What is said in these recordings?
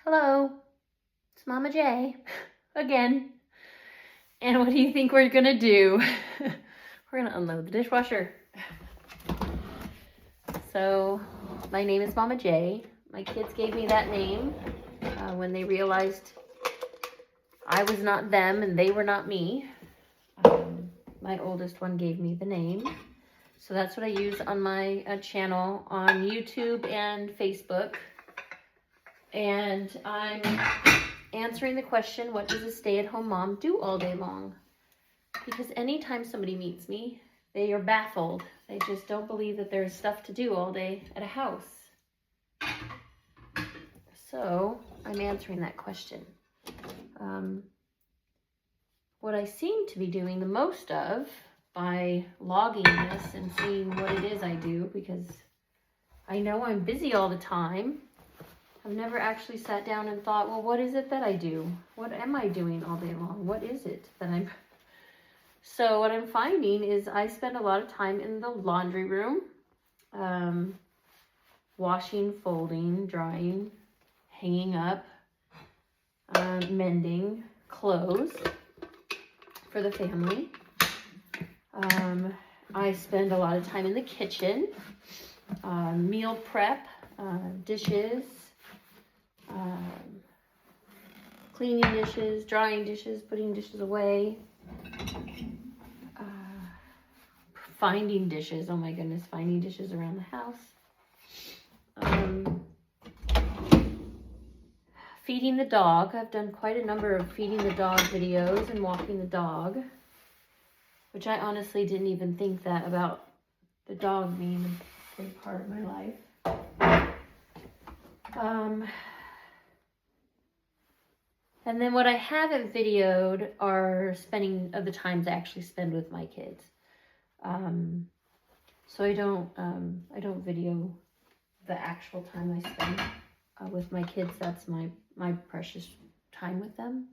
Hello, it's Mama J again. And what do you think we're gonna do? We're gonna unload the dishwasher. So my name is Mama J. My kids gave me that name when they realized I was not them and they were not me. My oldest one gave me the name. So that's what I use on my channel on YouTube and Facebook. And I'm answering the question, what does a stay-at-home mom do all day long? Because anytime somebody meets me, they are baffled. They just don't believe that there's stuff to do all day at a house. So I'm answering that question. What I seem to be doing the most of by logging this and seeing what it is I do, because I know I'm busy all the time, I've never actually sat down and thought, well, what is it that I do? What am I doing all day long? What is it that I'm... So what I'm finding is I spend a lot of time in the laundry room, washing, folding, drying, hanging up, mending clothes for the family. I spend a lot of time in the kitchen, meal prep, dishes, cleaning dishes, drying dishes, putting dishes away, finding dishes. Oh my goodness, finding dishes around the house. Feeding the dog. I've done quite a number of feeding the dog videos and walking the dog, which I honestly didn't even think that about the dog being a big part of my life. And then what I haven't videoed are spending of the times I actually spend with my kids. So I don't video the actual time I spend with my kids. That's my precious time with them.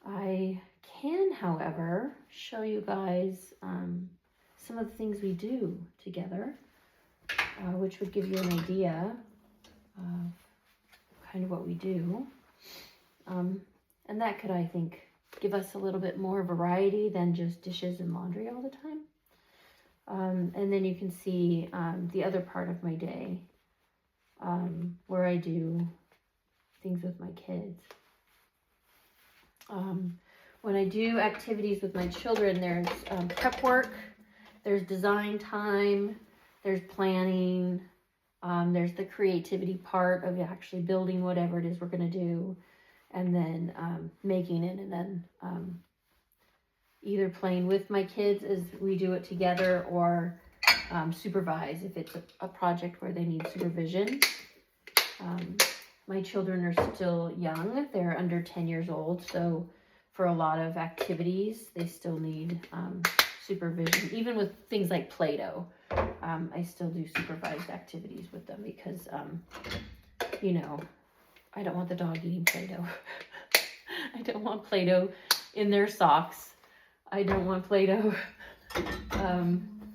I can, however, show you guys some of the things we do together, which would give you an idea of kind of what we do. And that could, I think, give us a little bit more variety than just dishes and laundry all the time. And then you can see the other part of my day where I do things with my kids. When I do activities with my children, there's prep work, there's design time, there's planning, there's the creativity part of actually building whatever it is we're going to do, and then making it, and then either playing with my kids as we do it together, or supervise if it's a project where they need supervision. My children are still young. They're under 10 years old, so for a lot of activities, they still need supervision. Even with things like Play-Doh, I still do supervised activities with them because, you know, I don't want the dog eating Play-Doh. I don't want Play-Doh in their socks. I don't want Play-Doh.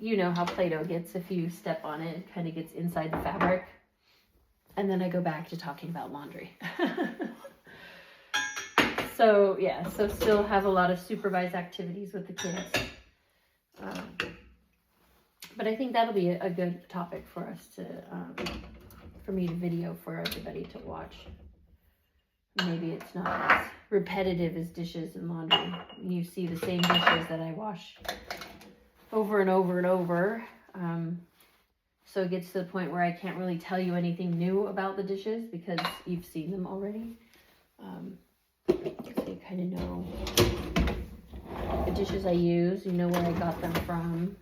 You know how Play-Doh gets if you step on it. It kind of gets inside the fabric. And then I go back to talking about laundry. So, yeah, so still have a lot of supervised activities with the kids. But I think that'll be a good topic for us to, for me to video for everybody to watch. Maybe it's not as repetitive as dishes and laundry. You see the same dishes that I wash over and over and over. So it gets to the point where I can't really tell you anything new about the dishes because you've seen them already. So you kind of know the dishes I use. You know where I got them from.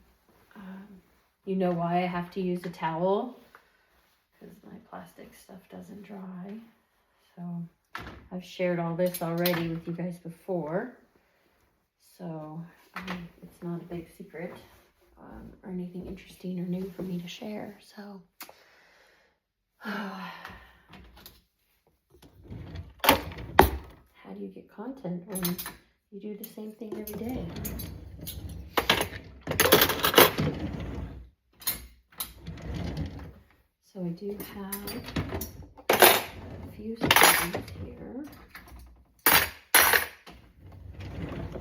You know why I have to use a towel, because my plastic stuff doesn't dry. So I've shared all this already with you guys before. So it's not a big secret. Or anything interesting or new for me to share. So how do you get content when you do the same thing every day? So I do have A few spoons here.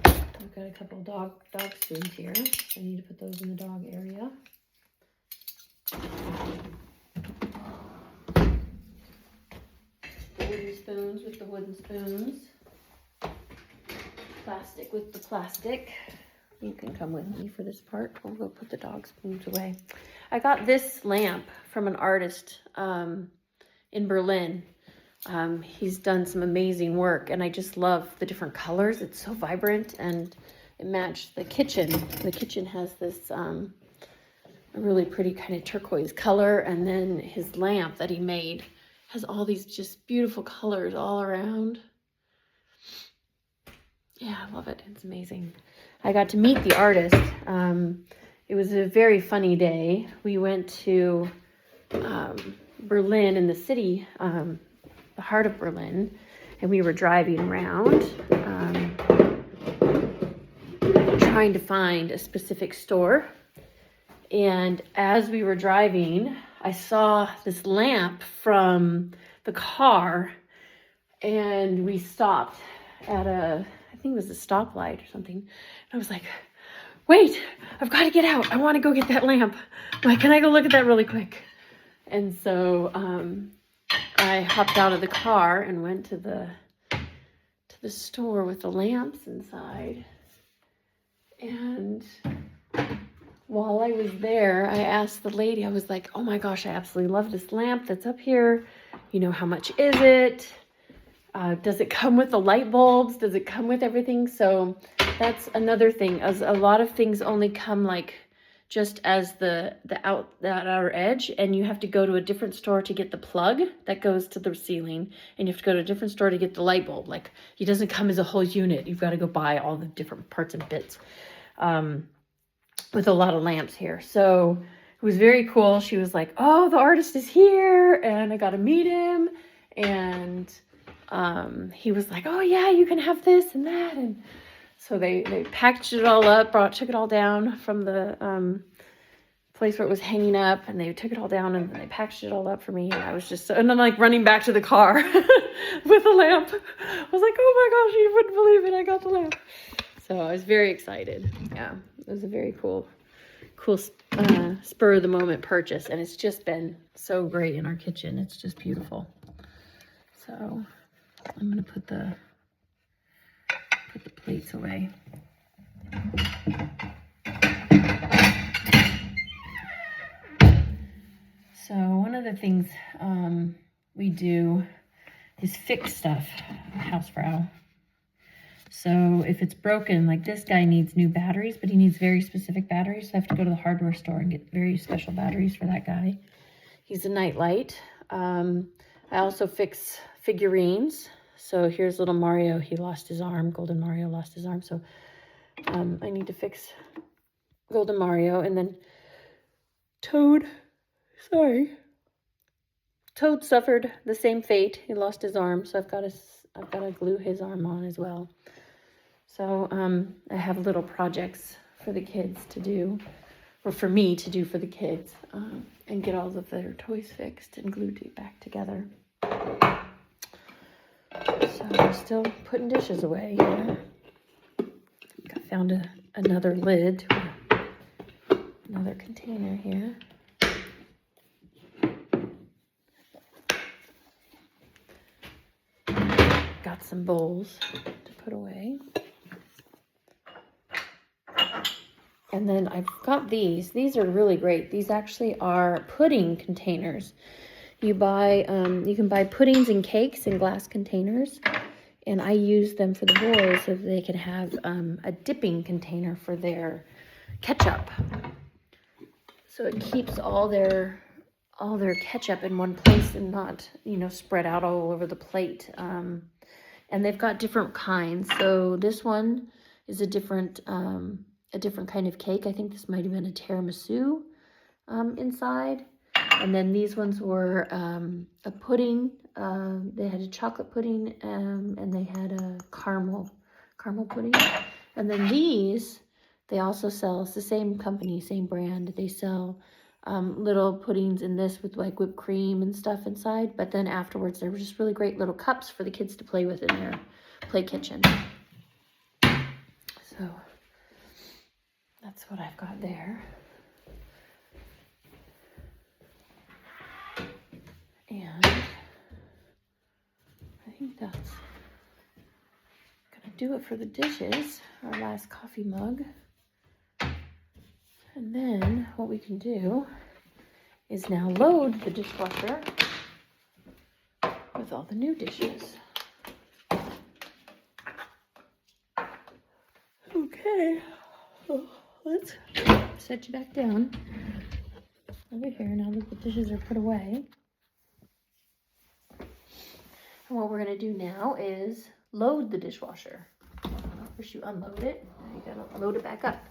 I've got a couple dog spoons here. I need to put those in the dog area. Wooden spoons with the wooden spoons. Plastic with the plastic. You can come with me for this part. We'll go put the dog spoons away. I got this lamp from an artist in Berlin. He's done some amazing work, and I just love the different colors. It's so vibrant, and it matched the kitchen. The kitchen has this a really pretty kind of turquoise color, and then his lamp that he made has all these just beautiful colors all around. Yeah, I love it. It's amazing. I got to meet the artist. It was a very funny day. We went to Berlin, in the city, the heart of Berlin, and we were driving around trying to find a specific store. And as we were driving, I saw this lamp from the car, and we stopped at I think it was a stoplight or something. And I was like, wait, I've got to get out. I want to go get that lamp. Like, can I go look at that really quick? And so I hopped out of the car and went to the store with the lamps inside. And while I was there, I asked the lady, I was like, oh my gosh, I absolutely love this lamp that's up here. You know, how much is it? Does it come with the light bulbs? Does it come with everything? So that's another thing, as a lot of things only come like just as the outer edge, and you have to go to a different store to get the plug that goes to the ceiling, and you have to go to a different store to get the light bulb. Like, it doesn't come as a whole unit. You've got to go buy all the different parts and bits with a lot of lamps here. So it was very cool. She was like, oh, the artist is here, and I got to meet him. And he was like, oh yeah, you can have this and that. And so they packaged it all up, took it all down from the place where it was hanging up, and they took it all down and they packaged it all up for me. And I was just, and then like running back to the car with the lamp. I was like, oh my gosh, you wouldn't believe it, I got the lamp. So I was very excited. Yeah, it was a very cool spur of the moment purchase, and it's just been so great in our kitchen. It's just beautiful. So I'm gonna put the plates away. So one of the things we do is fix stuff, Hausfrau. So if it's broken, like this guy needs new batteries, but he needs very specific batteries. So I have to go to the hardware store and get very special batteries for that guy. He's a nightlight. I also fix figurines. So here's little Mario. He lost his arm. Golden Mario lost his arm. So I need to fix Golden Mario. And then Toad. Sorry. Toad suffered the same fate. He lost his arm. So I've got to glue his arm on as well. So I have little projects for the kids to do, or for me to do for the kids, and get all of their toys fixed and glued back together. So I'm still putting dishes away here. I found another lid to another container here. Got some bowls to put away. And then I've got these. These are really great. These actually are pudding containers. You can buy puddings and cakes in glass containers. And I use them for the boys so they can have a dipping container for their ketchup. So it keeps all their ketchup in one place and not, spread out all over the plate. And they've got different kinds. So this one is a different kind of cake. I think this might have been a tiramisu inside. And then these ones were a pudding. They had a chocolate pudding and they had a caramel pudding. And then these, they also sell, it's the same company, same brand. They sell little puddings in this with like whipped cream and stuff inside. But then afterwards, there were just really great little cups for the kids to play with in their play kitchen. So that's what I've got there. And I think that's gonna do it for the dishes, our last coffee mug. And then what we can do is now load the dishwasher with all the new dishes. Okay, so let's set you back down over here now that the dishes are put away. And what we're gonna do now is load the dishwasher. First you unload it, now you gotta load it back up.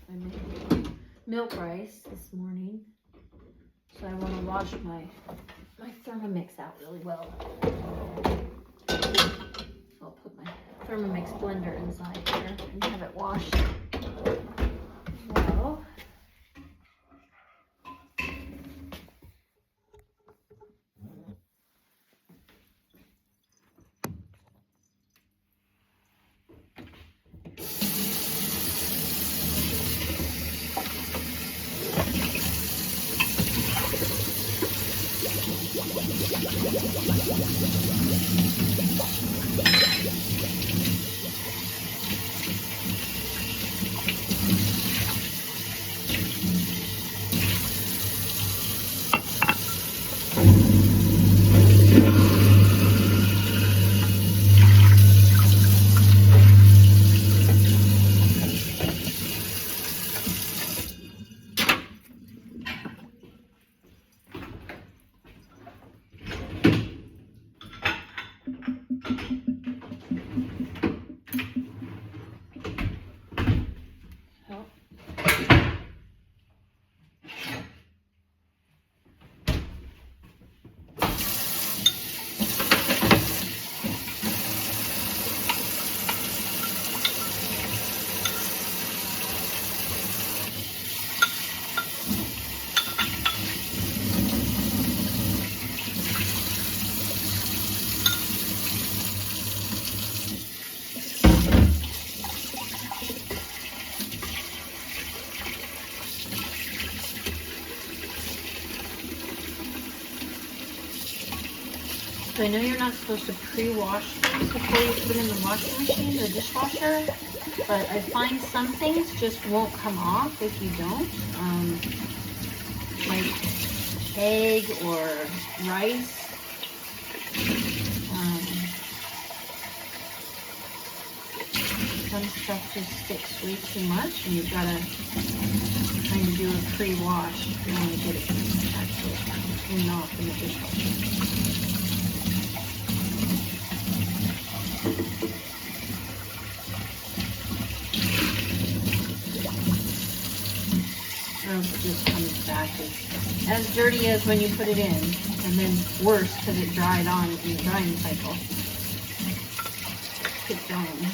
I made milk rice this morning, so I want to wash my Thermomix out really well. So I'll put my Thermomix blender inside here and have it washed well. So I know you're not supposed to pre-wash before you put them in the washing machine or dishwasher, but I find some things just won't come off if you don't. Like egg or rice. Some stuff just sticks way too much, and you've got to kind of do a pre-wash if you want to get it actually clean off in the dishwasher. Or else it just comes back as dirty as when you put it in, and then worse because it dried on in the drying cycle. Keep going.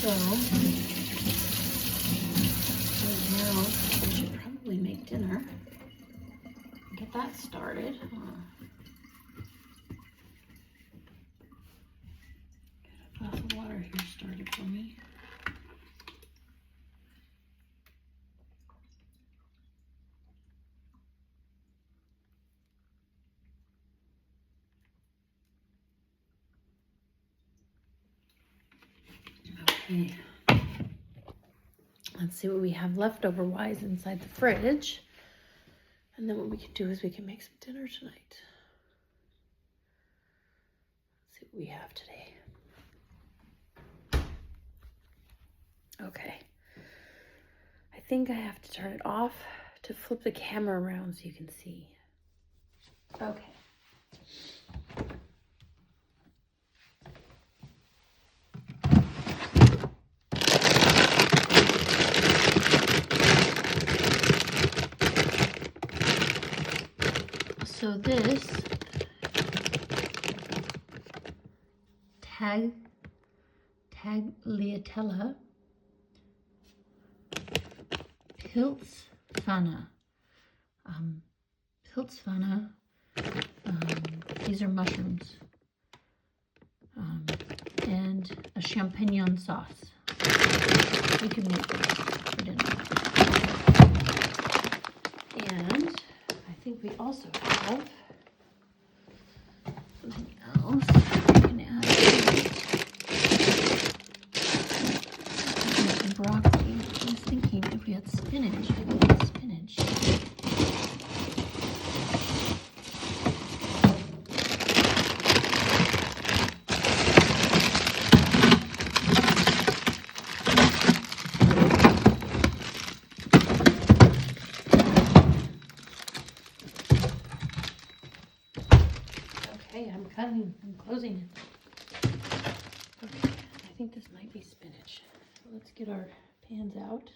So, now I should probably make dinner. Get that started. Get a glass of water here started for me. Okay. Let's see what we have leftover wise inside the fridge. And then what we can do is we can make some dinner tonight. Let's see what we have today. Okay. I think I have to turn it off to flip the camera around so you can see. Okay. So this tagliatella Pilzpfanne. Pilzpfanne. These are mushrooms. And a champignon sauce. We can make this for dinner. And I think we also have something else we can add to it. Some broccoli. I was thinking if we had spinach, I could add spinach. Okay, I'm closing it. Okay, I think this might be spinach. So let's get our pans out.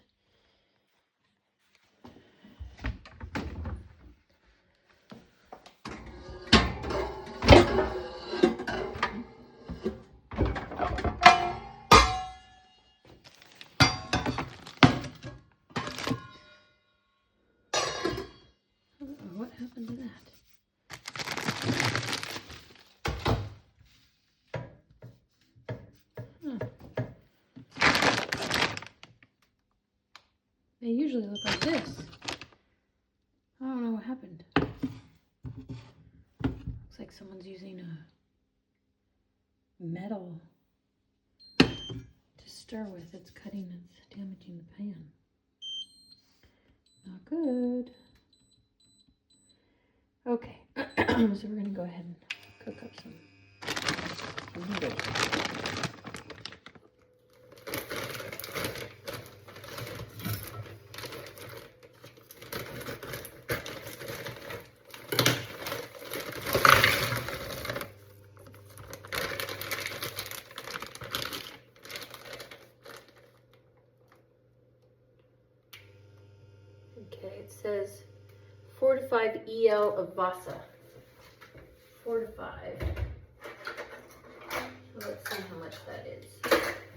What happened to that? They usually look like this. I don't know what happened. Looks like someone's using a metal to stir with. It's cutting, it's damaging the pan. Not good. Okay, so we're gonna go ahead and cook up some noodles. Okay, it says 4 to 5 EL of Vasa. 4 to 5. So let's see how much that is.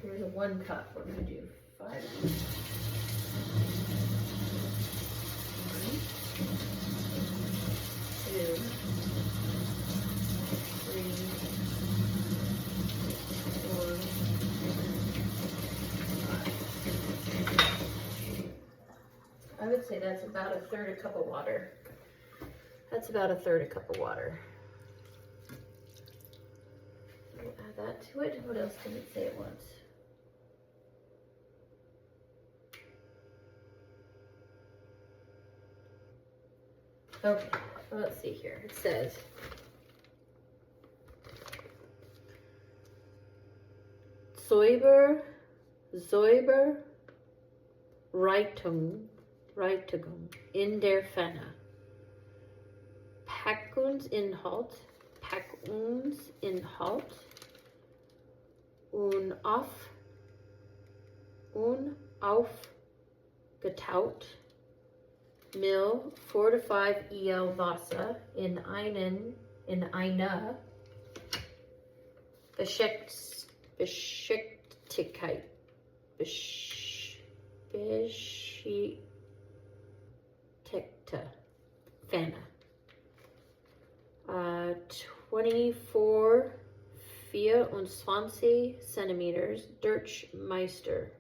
Here's a 1 cup. We're going to do 5 each. 1, 2, 3, 4, 5. I would say that's about a third a cup of water. That's about a third a cup of water. We'll add that to it. What else did it say it wants? Okay, well, let's see here. It says Säuber Reinigung in der Pfanne. Packungsinhalt unaufgetaut Mill 4 to 5 EL Wasser in eine Beschichtigkeit. Beschäftigte. Fana. 24 centimeters. Durchmesser.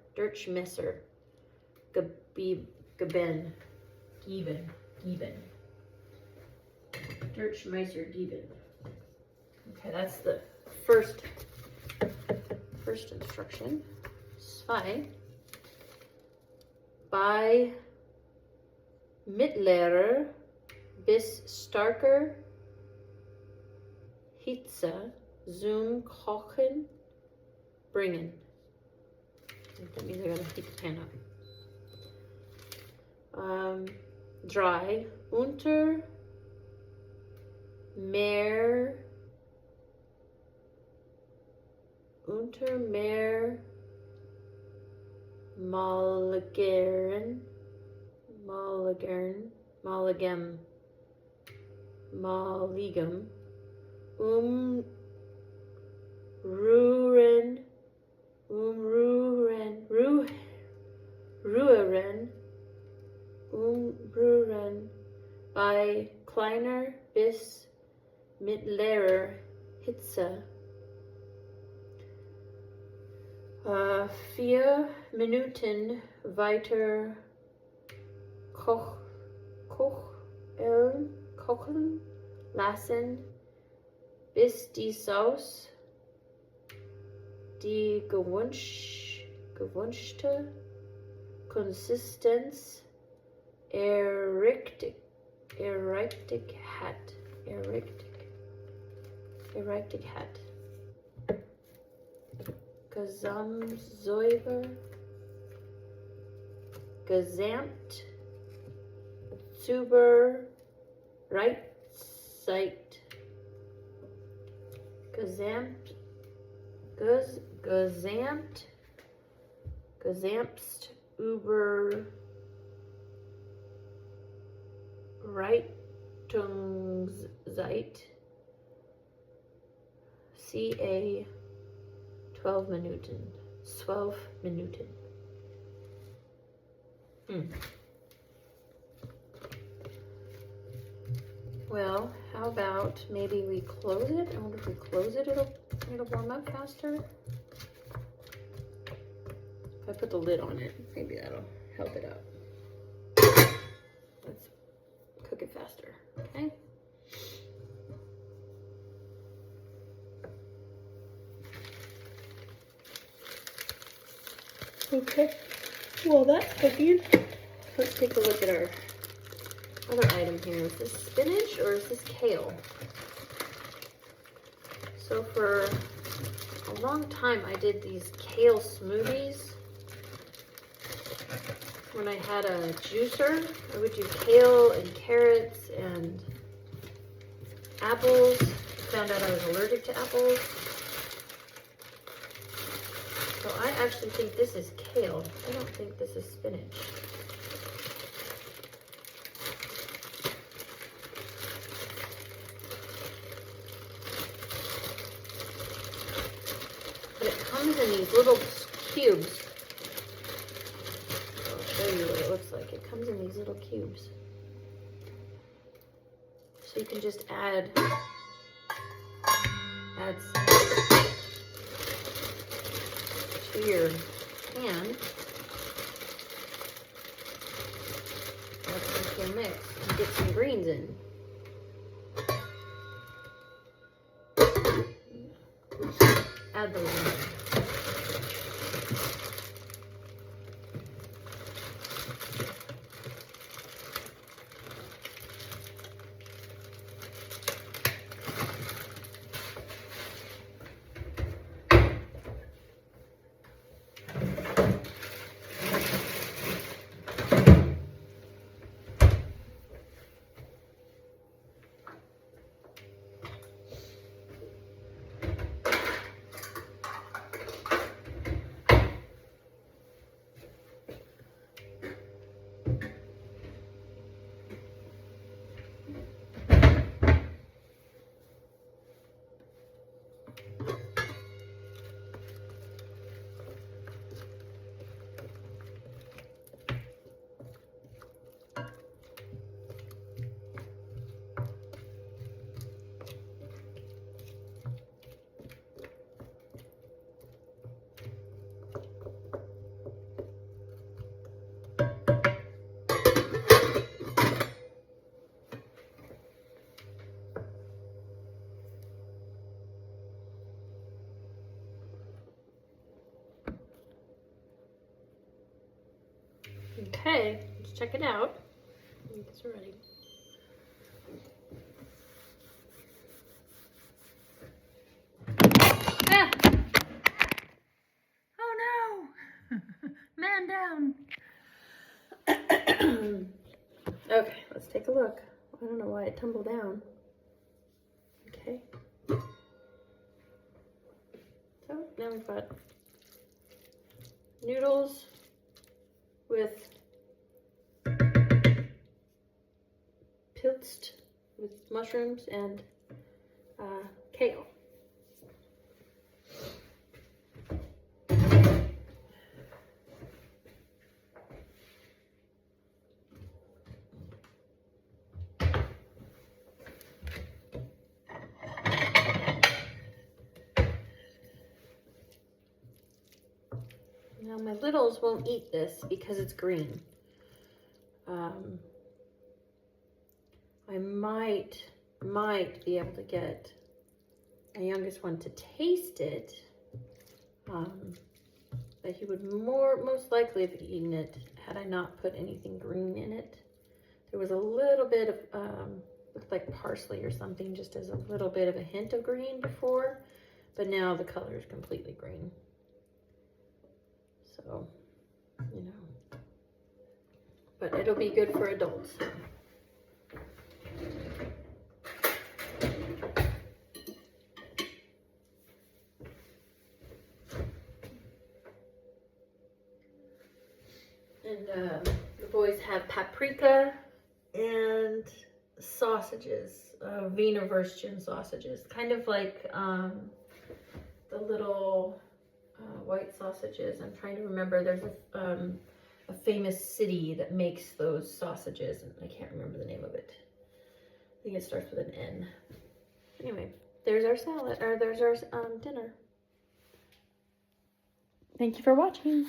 Geben. Durchmesser geben. Okay, that's the first instruction. 2. Bei mittlerer bis starker Hitze zum Kochen bringen. That means I gotta heat the pan up. Dry. Unter mehr maligem umrühren bei kleiner bis mittlerer Hitze. 4 Minuten weiter kochen lassen, bis die Sauce die gewünschte Konsistenz erreicht hat. Gesamt Überreitungszeit ca. 12 Minuten. Well, how about maybe we close it? I wonder if we close it, it'll warm up faster. If I put the lid on it, maybe that'll help it out. Let's cook it faster, okay? Okay, well that's cooking. Let's take a look at our other item here. Is this spinach or is this kale? So for a long time I did these kale smoothies. When I had a juicer, I would do kale and carrots and apples. Found out I was allergic to apples. So I actually think this is kale. I don't think this is spinach. But it comes in these little cubes. I'll show you what it looks like. It comes in these little cubes. So you can just add some to your pan. That's into your mix and get some greens in. Add those in. Okay, let's check it out. I think it's ready. Ah! Oh no! Man down! Okay, let's take a look. I don't know why it tumbled down. Okay. So now we've got noodles with pilched with mushrooms and kale. Now my littles won't eat this because it's green. I might be able to get my youngest one to taste it, but he would most likely have eaten it had I not put anything green in it. There was a little bit of, looked like parsley or something, just as a little bit of a hint of green before, but now the color is completely green. So, you know, but it'll be good for adults. And the boys have paprika and sausages, Wiener Würstchen sausages, kind of like the little white sausages. I'm trying to remember. There's a famous city that makes those sausages, and I can't remember the name of it. I think it starts with an N. Anyway, there's our salad, or there's our dinner. Thank you for watching.